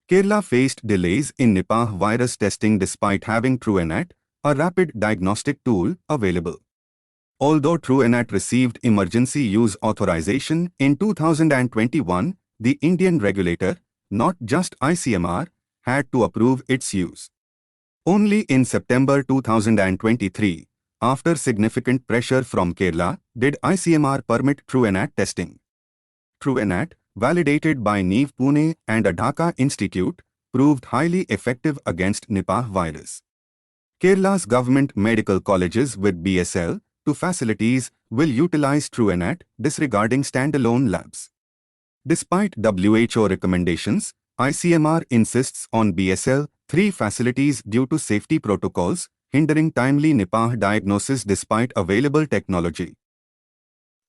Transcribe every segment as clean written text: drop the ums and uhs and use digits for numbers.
Kerala faced delays in Nipah virus testing despite having TrueNat, a rapid diagnostic tool, available. Although TrueNat received emergency use authorization in 2021, the Indian regulator, not just ICMR, had to approve its use. Only in September 2023, after significant pressure from Kerala, did ICMR permit TrueNat testing. TrueNat, validated by NIV Pune and a Dhaka institute, proved highly effective against Nipah virus. Kerala's government medical colleges with BSL, 2 facilities, will utilize TrueNat, disregarding standalone labs. Despite WHO recommendations, ICMR insists on BSL, 3 facilities due to safety protocols, hindering timely Nipah diagnosis despite available technology.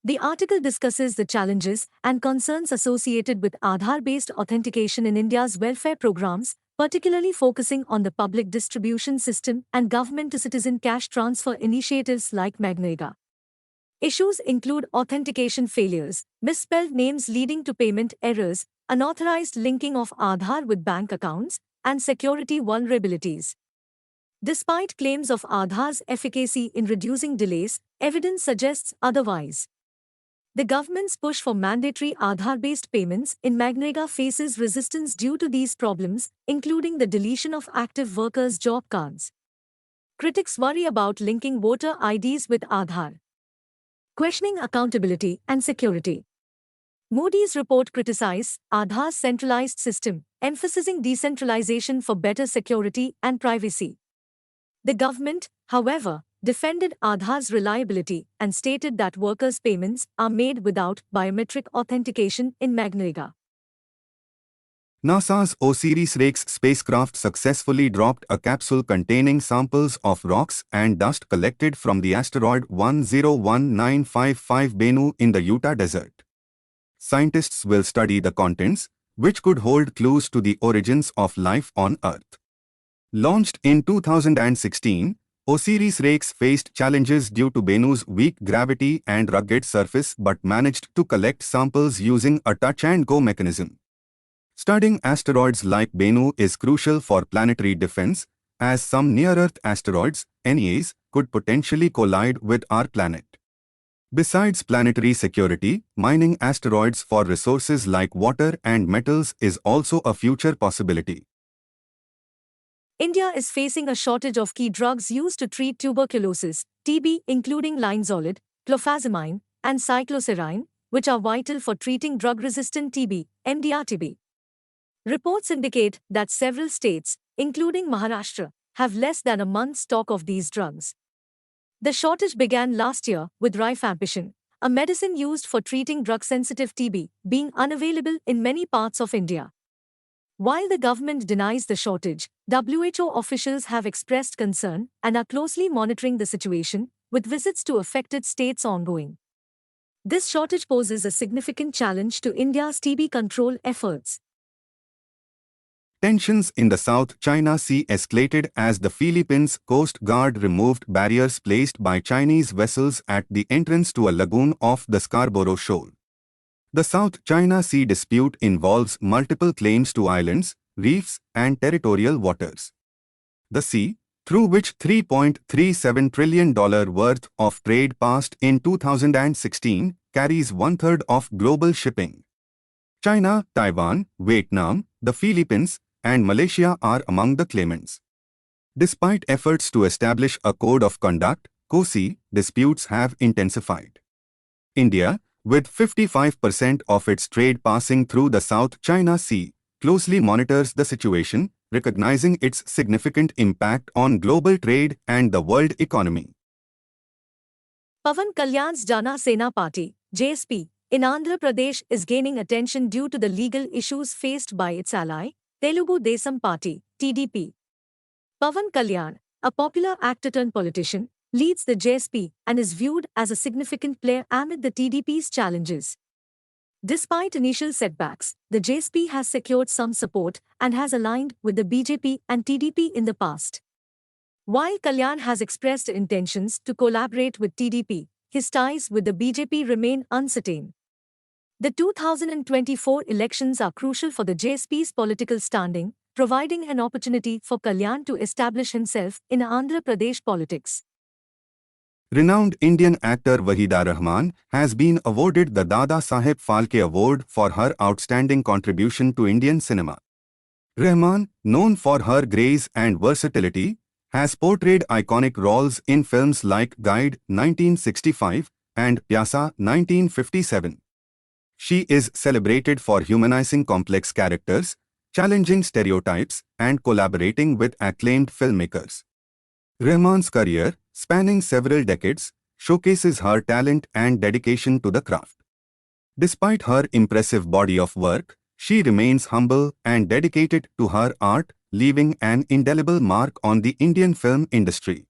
The article discusses the challenges and concerns associated with Aadhaar-based authentication in India's welfare programs, particularly focusing on the public distribution system and government-to-citizen cash transfer initiatives like MGNREGA. Issues include authentication failures, misspelled names leading to payment errors, unauthorized linking of Aadhaar with bank accounts, and security vulnerabilities. Despite claims of Aadhaar's efficacy in reducing delays, evidence suggests otherwise. The government's push for mandatory Aadhaar-based payments in MGNREGA faces resistance due to these problems, including the deletion of active workers' job cards. Critics worry about linking voter IDs with Aadhaar, questioning accountability and security. Moody's report criticized Aadhaar's centralized system, emphasizing decentralization for better security and privacy. The government, however, defended Aadhaar's reliability and stated that workers' payments are made without biometric authentication in MGNREGA. NASA's OSIRIS-REx spacecraft successfully dropped a capsule containing samples of rocks and dust collected from the asteroid 101955 Bennu in the Utah desert. Scientists will study the contents, which could hold clues to the origins of life on Earth. Launched in 2016, OSIRIS-REx faced challenges due to Bennu's weak gravity and rugged surface but managed to collect samples using a touch-and-go mechanism. Studying asteroids like Bennu is crucial for planetary defense, as some near-Earth asteroids, NEAs, could potentially collide with our planet. Besides planetary security, mining asteroids for resources like water and metals is also a future possibility. India is facing a shortage of key drugs used to treat tuberculosis, TB, including linezolid, clofazimine, and cycloserine, which are vital for treating drug-resistant TB, MDR-TB. Reports indicate that several states, including Maharashtra, have less than a month's stock of these drugs. The shortage began last year with rifampicin, a medicine used for treating drug-sensitive TB, being unavailable in many parts of India. While the government denies the shortage, WHO officials have expressed concern and are closely monitoring the situation, with visits to affected states ongoing. This shortage poses a significant challenge to India's TB control efforts. Tensions in the South China Sea escalated as the Philippines Coast Guard removed barriers placed by Chinese vessels at the entrance to a lagoon off the Scarborough Shoal. The South China Sea dispute involves multiple claims to islands, reefs, and territorial waters. The sea, through which $3.37 trillion worth of trade passed in 2016, carries one-third of global shipping. China, Taiwan, Vietnam, the Philippines, and Malaysia are among the claimants. Despite efforts to establish a code of conduct, COSI, disputes have intensified. India, with 55% of its trade passing through the South China Sea, closely monitors the situation, recognizing its significant impact on global trade and the world economy. Pawan Kalyan's Jana Sena Party, JSP, in Andhra Pradesh is gaining attention due to the legal issues faced by its ally, Telugu Desam Party, TDP. Pawan Kalyan, a popular actor-turned-politician, leads the JSP and is viewed as a significant player amid the TDP's challenges. Despite initial setbacks, the JSP has secured some support and has aligned with the BJP and TDP in the past. While Kalyan has expressed intentions to collaborate with TDP, his ties with the BJP remain uncertain. The 2024 elections are crucial for the JSP's political standing, providing an opportunity for Kalyan to establish himself in Andhra Pradesh politics. Renowned Indian actor Wahida Rahman has been awarded the Dada Saheb Phalke Award for her outstanding contribution to Indian cinema. Rahman, known for her grace and versatility, has portrayed iconic roles in films like Guide 1965 and Pyasa 1957. She is celebrated for humanizing complex characters, challenging stereotypes, and collaborating with acclaimed filmmakers. Rahman's career, spanning several decades, showcases her talent and dedication to the craft. Despite her impressive body of work, she remains humble and dedicated to her art, leaving an indelible mark on the Indian film industry.